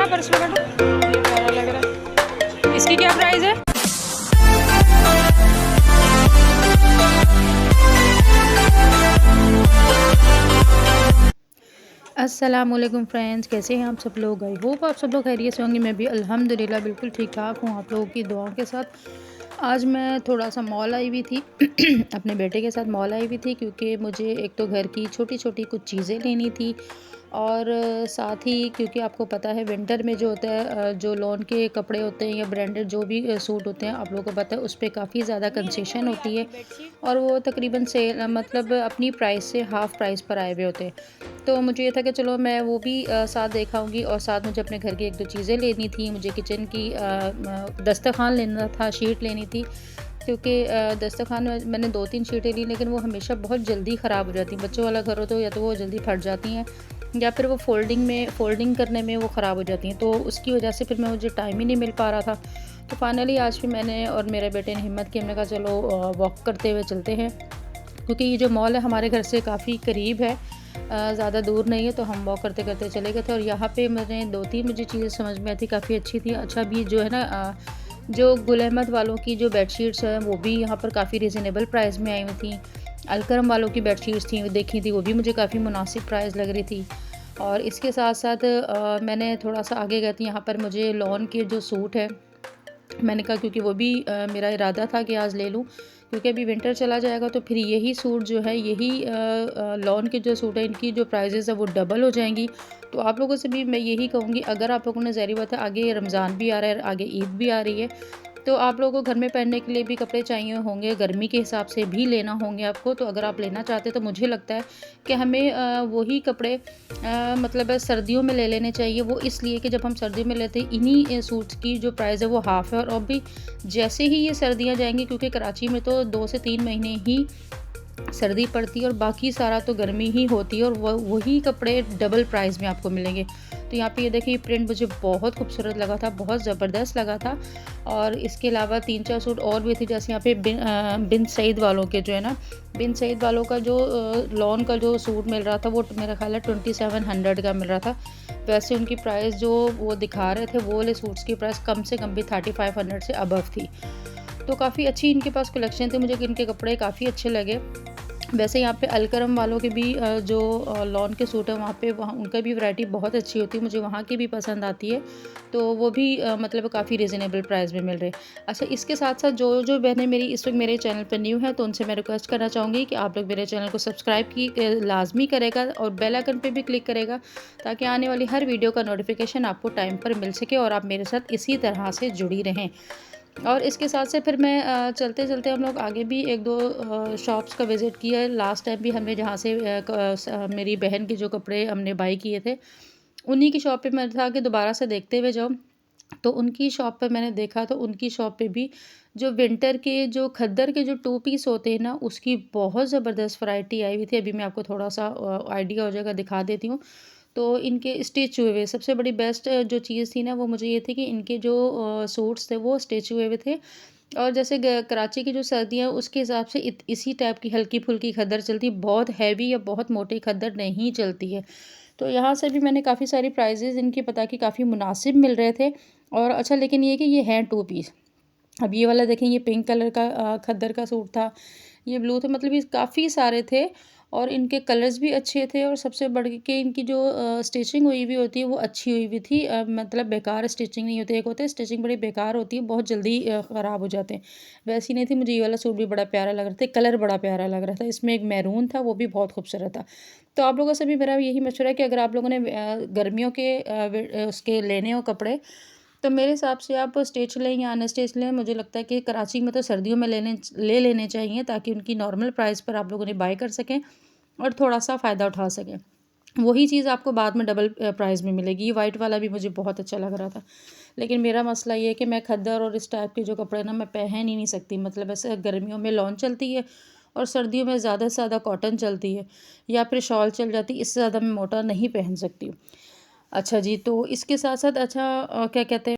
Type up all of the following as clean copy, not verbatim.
Purse में काटो, ये प्यारा लग रहा है। इसकी क्या प्राइस है? अस्सलामुअलैकुम फ्रेंड्स, कैसे हैं आप सब लोग? आई होप आप सब लोग खैरियत से होंगे। मैं भी अल्हम्दुलिल्लाह बिल्कुल ठीक ठाक हूँ, आप लोगों की दुआओं के साथ। आज मैं थोड़ा सा मॉल आई हुई थी अपने बेटे के साथ मॉल आई हुई थी, क्योंकि मुझे एक तो घर की छोटी छोटी कुछ चीज़ें लेनी थी, और साथ ही क्योंकि आपको पता है विंटर में जो होता है जो लॉन के कपड़े होते हैं या ब्रांडेड जो भी सूट होते हैं, आप लोगों को पता है उस पर काफ़ी ज़्यादा कंसेशन होती है, और वो तकरीबन सेल मतलब अपनी प्राइस से हाफ़ प्राइस पर आए हुए होते हैं। तो मुझे ये था कि चलो मैं वो भी साथ देखाऊँगी, और साथ मुझे अपने घर की 1-2 चीज़ें लेनी थी। मुझे किचन की दस्तरख़्वान लेना था, शीट लेनी थी, क्योंकि दस्तरख़्वान में मैंने 2-3 शीटें ली, लेकिन वो हमेशा बहुत जल्दी ख़राब हो जाती हैं। बच्चों वाला घर हो तो या तो वो जल्दी फट जाती हैं, या फिर वो फ़ोल्डिंग करने में वो ख़राब हो जाती हैं। तो उसकी वजह से फिर मुझे टाइम ही नहीं मिल पा रहा था। तो फाइनली आज फिर मैंने और मेरे बेटे ने हिम्मत की, हमने कहा चलो वॉक करते हुए चलते हैं, क्योंकि ये जो मॉल है हमारे घर से काफ़ी करीब है, ज़्यादा दूर नहीं है। तो हम वॉक करते करते चले गए थे, और यहाँ पे मैंने 2-3 मुझे चीज़ें समझ में आई थी, काफ़ी अच्छी थी। अच्छा भी जो है ना जो गुल अहमद वालों की जो बेडशीट्स हैं वो भी यहाँ पर काफ़ी रिजनेबल प्राइस में आई हुई थी। अलकरम वालों की बेडशीट्स थी, वो देखी थी, वो भी मुझे काफ़ी मुनासिब प्राइस लग रही थी। और इसके साथ साथ मैंने थोड़ा सा आगे गई थी, यहाँ पर मुझे लॉन के जो सूट है, मैंने कहा क्योंकि वो भी मेरा इरादा था कि आज ले लूँ, क्योंकि अभी विंटर चला जाएगा तो फिर यही सूट जो है, यही लॉन के जो सूट है, इनकी जो प्राइजेज़ है वो डबल हो जाएंगी। तो आप लोगों से भी मैं यही कहूँगी, अगर आप लोगों ने ज़ाहिर बात है आगे रमज़ान भी आ रहा है, आगे ईद भी आ रही है, तो आप लोगों को घर में पहनने के लिए भी कपड़े चाहिए होंगे, गर्मी के हिसाब से भी लेना होंगे आपको। तो अगर आप लेना चाहते हैं तो मुझे लगता है कि हमें वही कपड़े मतलब सर्दियों में ले लेने चाहिए। वो इसलिए कि जब हम सर्दियों में लेते हैं, इन्हीं सूट्स की जो प्राइस है वो हाफ़ है, और अभी जैसे ही ये सर्दियाँ जाएंगी, क्योंकि कराची में तो 2 से 3 महीने ही सर्दी पड़ती है और बाकी सारा तो गर्मी ही होती है, और वही कपड़े डबल प्राइस में आपको मिलेंगे। तो यहाँ पे ये देखिए, प्रिंट मुझे बहुत खूबसूरत लगा था, बहुत ज़बरदस्त लगा था। और इसके अलावा 3-4 सूट और भी थे, जैसे यहाँ पे बिन सईद वालों के जो है ना, बिन सईद वालों का जो लॉन का जो सूट मिल रहा था, वो मेरा ख्याल है 2700 का मिल रहा था। वैसे उनकी प्राइस जो वो दिखा रहे थे, वो वाले सूट्स की प्राइस कम से कम भी 3500 से अबव थी। तो काफ़ी अच्छी इनके पास कलेक्शन थी, मुझे इनके कपड़े काफ़ी अच्छे लगे। वैसे यहाँ पे अलकरम वालों के भी जो लॉन के सूट है, वहाँ उनका भी वैरायटी बहुत अच्छी होती है, मुझे वहाँ की भी पसंद आती है। तो वो भी मतलब काफ़ी रिजनेबल प्राइस में मिल रहे हैं। अच्छा, इसके साथ साथ जो जो बहनें मेरी इस वक्त मेरे चैनल पर न्यू है, तो उनसे मैं रिक्वेस्ट करना चाहूँगी कि आप लोग मेरे चैनल को सब्सक्राइब की लाजमी करेगा, और बेल आइकन पे भी क्लिक करेगा, ताकि आने वाली हर वीडियो का नोटिफिकेशन आपको टाइम पर मिल सके, और आप मेरे साथ इसी तरह से जुड़ी रहें। और इसके साथ से फिर मैं चलते-चलते हम लोग आगे भी 1-2 शॉप्स का विज़िट किया है। लास्ट टाइम भी हमने जहाँ से मेरी बहन के जो कपड़े हमने बाय किए थे, उन्हीं की शॉप पे मैं था कि दोबारा से देखते हुए जाऊँ। तो उनकी शॉप पे मैंने देखा, तो उनकी शॉप पे भी जो विंटर के जो खद्दर के जो 2 पीस होते हैं ना, उसकी बहुत ज़बरदस्त वैरायटी आई हुई थी। अभी मैं आपको थोड़ा-सा आइडिया हो जाएगा, दिखा देती हूँ। तो इनके स्टिच हुए हुए सबसे बड़ी बेस्ट जो चीज़ थी ना, वो मुझे ये थी कि इनके जो सूट्स थे वो स्टिच हुए हुए थे। और जैसे कराची की जो सर्दियाँ, उसके हिसाब से इसी टाइप की हल्की फुल्की खद्दर चलती, बहुत हैवी या बहुत मोटी खद्दर नहीं चलती है। तो यहाँ से भी मैंने काफ़ी सारी प्राइजेज़ इनकी पता की, काफ़ी मुनासिब मिल रहे थे। और अच्छा, लेकिन ये कि ये हैं 2 पीस। अब ये वाला देखें, ये पिंक कलर का खद्दर का सूट था, ये ब्लू था, मतलब ये काफ़ी सारे थे, और इनके कलर्स भी अच्छे थे, और सबसे बढ़ के इनकी जो स्टिचिंग हुई हुई होती है वो अच्छी हुई हुई थी। मतलब बेकार स्टिचिंग नहीं होती, एक होता है स्टिचिंग बड़ी बेकार होती है, बहुत जल्दी ख़राब हो जाते हैं, वैसी नहीं थी। मुझे ये वाला सूट भी बड़ा प्यारा लग रहा था, कलर बड़ा प्यारा लग रहा था, इसमें एक मैरून था, वो भी बहुत खूबसूरत था। तो आप लोगों से भी मेरा यही मशवरा है कि अगर आप लोगों ने गर्मियों के उसके लेने हो कपड़े, तो मेरे हिसाब से आप स्टिच लें या अनस्टिच लें। मुझे लगता है कि कराची में तो सर्दियों में ले लेने चाहिए, ताकि उनकी नॉर्मल प्राइस पर आप लोगों ने बाय कर सकें और थोड़ा-सा फ़ायदा उठा सकें। वही चीज़ आपको बाद में डबल प्राइस में मिलेगी। ये वाइट वाला भी मुझे बहुत अच्छा लग रहा था। लेकिन मेरा मसला ये है कि मैं खद्दर और इस टाइप के जो कपड़े ना मैं पहन ही नहीं सकती। मतलब ऐसे गर्मियों में लॉन चलती है, और सर्दियों में ज़्यादा से ज़्यादा कॉटन चलती है, या फिर शॉल चल जाती है। इससे ज़्यादा मैं मोटा नहीं पहन सकती। अच्छा जी, तो इसके साथ-साथ अच्छा क्या कहते हैं,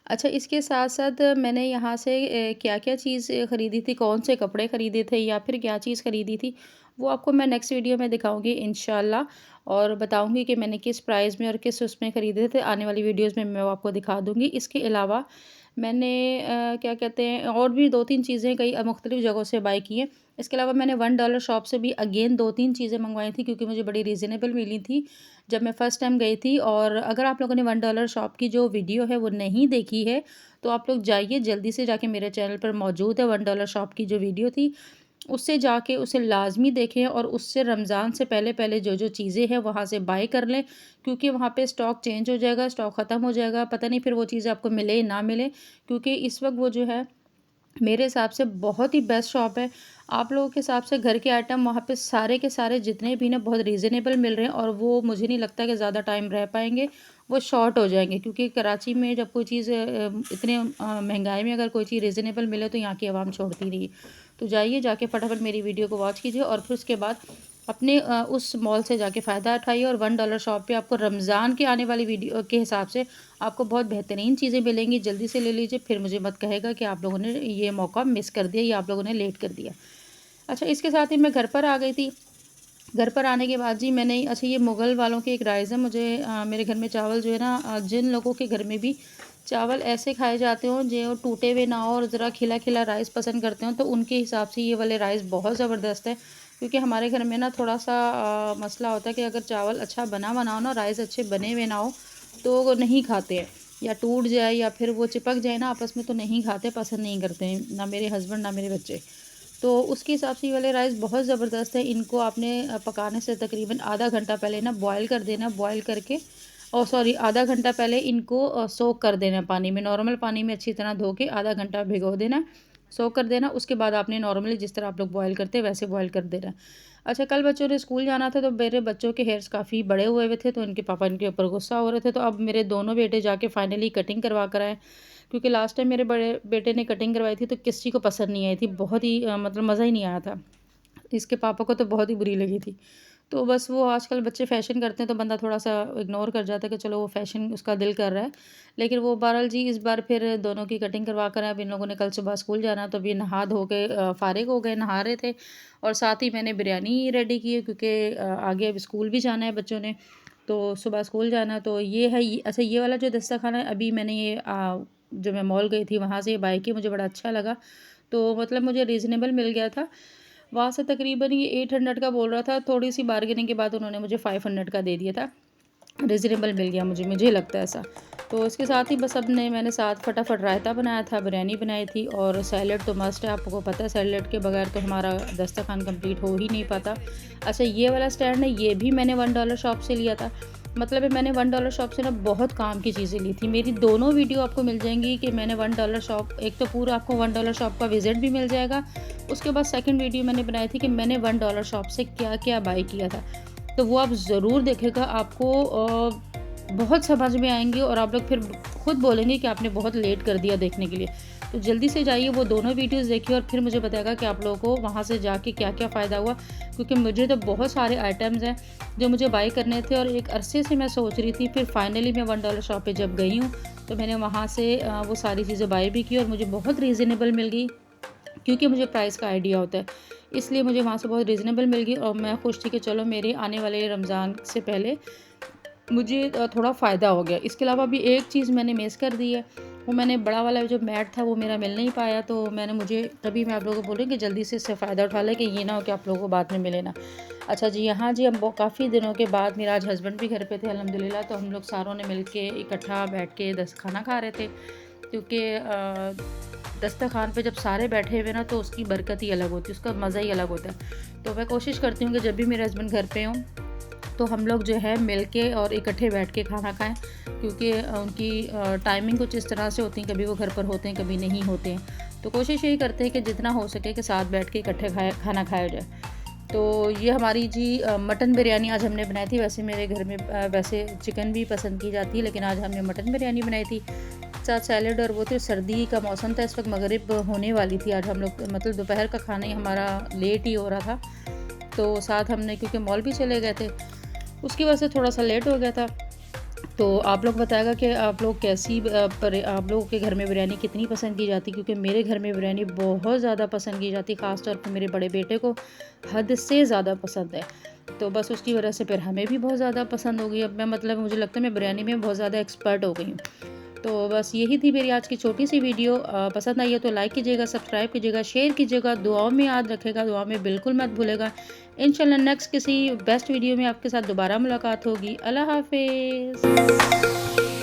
अच्छा, इसके साथ-साथ मैंने यहाँ से क्या-क्या चीज़ ख़रीदी थी, कौन से कपड़े ख़रीदे थे, या फिर क्या चीज़ ख़रीदी थी, वो आपको मैं नेक्स्ट वीडियो में दिखाऊँगी इंशाल्लाह, और बताऊँगी कि मैंने किस प्राइस में और किस उसमें ख़रीदे थे। आने वाली वीडियोज़ में मैं वो आपको दिखा दूँगी। इसके अलावा मैंने क्या कहते हैं, और भी 2-3 चीज़ें कई मुख्तलिफ़ जगहों से बाय की हैं। इसके अलावा मैंने $1 शॉप से भी अगेन 2-3 चीज़ें मँगवाई थी, क्योंकि मुझे बड़ी रीज़नेबल मिली थी जब मैं फ़र्स्ट टाइम गई थी। और अगर आप लोगों ने $1 शॉप की जो वीडियो है वो नहीं देखी है, तो आप लोग जाइए जल्दी से, जाके मेरे चैनल पर मौजूद है $1 शॉप की जो वीडियो थी, उससे जाके उसे लाज़मी देखें और उससे रमज़ान से पहले-पहले जो-जो चीज़ें हैं वहाँ से बाय कर लें, क्योंकि वहाँ पे स्टॉक चेंज हो जाएगा, स्टॉक ख़त्म हो जाएगा, पता नहीं फिर वो चीज़ें आपको मिले ना मिले। क्योंकि इस वक़्त वो जो है मेरे हिसाब से बहुत ही बेस्ट शॉप है। आप लोगों के हिसाब से घर के आइटम वहाँ पे सारे के सारे जितने भी ना बहुत रीज़नेबल मिल रहे हैं, और वो मुझे नहीं लगता कि ज़्यादा टाइम रह पाएँगे, वो शॉर्ट हो जाएँगे। क्योंकि कराची में जब कोई चीज़ इतने महँगाई में अगर कोई चीज़ रीज़नेबल मिले तो यहाँ की आवाम छोड़ती नहीं है। तो जाइए, जाके फटाफट मेरी वीडियो को वॉच कीजिए और फिर उसके बाद अपने उस मॉल से जाके फ़ायदा उठाइए। और $1 शॉप पे आपको रमज़ान के आने वाली वीडियो के हिसाब से आपको बहुत बेहतरीन चीज़ें मिलेंगी। जल्दी से ले लीजिए, फिर मुझे मत कहेगा कि आप लोगों ने ये मौका मिस कर दिया या आप लोगों ने लेट कर दिया। अच्छा, इसके साथ ही मैं घर पर आ गई थी। घर पर आने के बाद जी मैंने, अच्छा ये मुग़ल वालों की एक राइज़ है, मुझे मेरे घर में चावल जो है ना, जिन लोगों के घर में भी चावल ऐसे खाए जाते हों जो टूटे हुए ना हो और ज़रा खिला-खिला राइस पसंद करते हो, तो उनके हिसाब से ये वाले राइस बहुत ज़बरदस्त है। क्योंकि हमारे घर में ना थोड़ा-सा मसला होता है कि अगर चावल अच्छा बना हो ना, राइस अच्छे बने हुए ना हो, तो वो नहीं खाते हैं, या टूट जाए या फिर वो चिपक जाए ना आपस में, तो नहीं खाते, पसंद नहीं करते हैं, ना मेरे हस्बैंड ना मेरे बच्चे। तो उसके हिसाब से ये वाले राइस बहुत ज़बरदस्त है। इनको आपने पकाने से तकरीबन आधा घंटा पहले ना बॉयल कर देना। बॉयल करके, ओह सॉरी, आधा घंटा पहले इनको सोक कर देना पानी में, नॉर्मल पानी में अच्छी तरह धो के आधा घंटा भिगो देना, सोक कर देना। उसके बाद आपने नॉर्मली जिस तरह आप लोग बॉयल करते हैं वैसे बॉयल कर देना। अच्छा, कल बच्चों ने स्कूल जाना था, तो मेरे बच्चों के हेयर्स काफ़ी बड़े हुए हुए थे, तो इनके पापा इनके ऊपर गुस्सा हो रहे थे। तो अब मेरे दोनों बेटे जाके फाइनली कटिंग करवा कर आए। क्योंकि लास्ट टाइम मेरे बड़े बेटे ने कटिंग करवाई थी तो किसी को पसंद नहीं आई थी, बहुत ही मतलब मज़ा ही नहीं आया था। इसके पापा को तो बहुत ही बुरी लगी थी। तो बस वो आजकल बच्चे फ़ैशन करते हैं तो बंदा थोड़ा-सा इग्नोर कर जाता है कि चलो वो फ़ैशन उसका दिल कर रहा है। लेकिन वो बहरहाल जी इस बार फिर दोनों की कटिंग करवा कर आए। अब इन लोगों ने कल सुबह स्कूल जाना है, तो अभी नहा धो के फ़ारिग हो गए, नहा रहे थे। और साथ ही मैंने बिरयानी रेडी की है, क्योंकि आगे अब स्कूल भी जाना है बच्चों ने। तो सुबह स्कूल जाना, तो ये है ये, अच्छा ये वाला जो दस्तरख़ाना है, अभी मैंने ये जो मैं मॉल गई थी वहाँ से ये बाय किया, मुझे बड़ा अच्छा लगा। तो मतलब मुझे रीज़नेबल मिल गया था। वहाँ से तकरीबन ये 800 का बोल रहा था, थोड़ी-सी बार्गेनिंग के बाद उन्होंने मुझे 500 का दे दिया था। रीज़नेबल मिल गया मुझे लगता है ऐसा। तो इसके साथ ही बस मैंने साथ फटाफट रायता बनाया था, बिरयानी बनाई थी, और सैलेड तो मस्ट है, आपको पता है सैलेड के बगैर तो हमारा दस्तरख़ान कंप्लीट हो ही नहीं पाता। अच्छा, ये वाला स्टैंड है, ये भी मैंने $1 शॉप से लिया था। मतलब है मैंने $1 शॉप से ना बहुत काम की चीज़ें ली थी। मेरी दोनों वीडियो आपको मिल जाएँगी कि मैंने $1 शॉप, एक तो पूरा आपको $1 शॉप का विज़िट भी मिल जाएगा। उसके बाद सेकंड वीडियो मैंने बनाई थी कि मैंने $1 शॉप से क्या-क्या बाय किया था। तो वो आप ज़रूर देखिएगा, आपको बहुत समझ में आएँगी और आप लोग फिर खुद बोलेंगे कि आपने बहुत लेट कर दिया देखने के लिए। तो जल्दी से जाइए, वो दोनों वीडियोज़ देखिए और फिर मुझे बताइएगा कि आप लोगों को वहाँ से जाके क्या-क्या फ़ायदा हुआ। क्योंकि मुझे तो बहुत सारे आइटम्स हैं जो मुझे बाय करने थे, और एक अरसे से मैं सोच रही थी, फिर फाइनली मैं $1 शॉप पे जब गई हूँ, तो मैंने वहाँ से वो सारी चीज़ें बाय भी की और मुझे बहुत रीज़नेबल मिल गई। क्योंकि मुझे प्राइस का आइडिया होता है, इसलिए मुझे वहाँ से बहुत रीज़नेबल मिल गई और मैं खुश थी कि चलो मेरे आने वाले रमज़ान से पहले मुझे थोड़ा फ़ायदा हो गया। इसके अलावा भी एक चीज़ मैंने मिस कर दी है, वो मैंने बड़ा वाला जो मैट था वो मेरा मिल नहीं पाया, तो मैंने मुझे तभी मैं आप लोगों को बोल रही हूँ कि जल्दी से इससे फ़ायदा उठा लें, कि ये ना हो कि आप लोगों को बाद में मिले ना। अच्छा जी, यहाँ जी हम काफ़ी दिनों के बाद, मेरा आज हस्बैंड भी घर पे थे अल्हम्दुलिल्लाह, तो हम लोग सारों ने मिल के इकट्ठा बैठ के खाना खा रहे थे। क्योंकि दस्तरख़्वान पे जब सारे बैठे हुए ना, तो उसकी बरकत ही अलग होती है, उसका मज़ा ही अलग होता है। तो मैं कोशिश करती हूँ कि जब भी मेरे हस्बैंड घर पे हों, तो हम लोग जो है मिल के और इकट्ठे बैठ के खाना खाएं। क्योंकि उनकी टाइमिंग कुछ इस तरह से होती है, कभी वो घर पर होते हैं, कभी नहीं होते हैं। तो कोशिश यही करते हैं कि जितना हो सके कि साथ बैठ के इकट्ठे खाना खाया जाए। तो ये हमारी जी मटन बिरयानी आज हमने बनाई थी। वैसे मेरे घर में वैसे चिकन भी पसंद की जाती है, लेकिन आज हमने मटन बिरयानी बनाई थी, साथ सैलेड। और वो तो सर्दी का मौसम था, इस वक्त मगरिब होने वाली थी। आज हम लोग मतलब दोपहर का खाना ही हमारा लेट ही हो रहा था, तो साथ हमने क्योंकि मॉल भी चले गए थे, उसकी वजह से थोड़ा सा लेट हो गया था। तो आप लोग बताएगा कि आप लोग आप लोगों के घर में बिरयानी कितनी पसंद की जाती, क्योंकि मेरे घर में बिरयानी बहुत ज़्यादा पसंद की जाती, ख़ास तौर पर मेरे बड़े बेटे को हद से ज़्यादा पसंद है। तो बस उसकी वजह से फिर हमें भी बहुत ज़्यादा पसंद हो गई। अब मैं मतलब मुझे लगता है मैं बिरयानी में बहुत ज़्यादा एक्सपर्ट हो गई हूँ। तो बस यही थी मेरी आज की छोटी सी वीडियो। पसंद आई है तो लाइक कीजिएगा, सब्सक्राइब कीजिएगा, शेयर कीजिएगा, दुआओं में याद रखेगा, दुआ में बिल्कुल मत भूलेगा। इंशाल्लाह नेक्स्ट किसी बेस्ट वीडियो में आपके साथ दोबारा मुलाकात होगी। अल्लाह हाफ़िज़।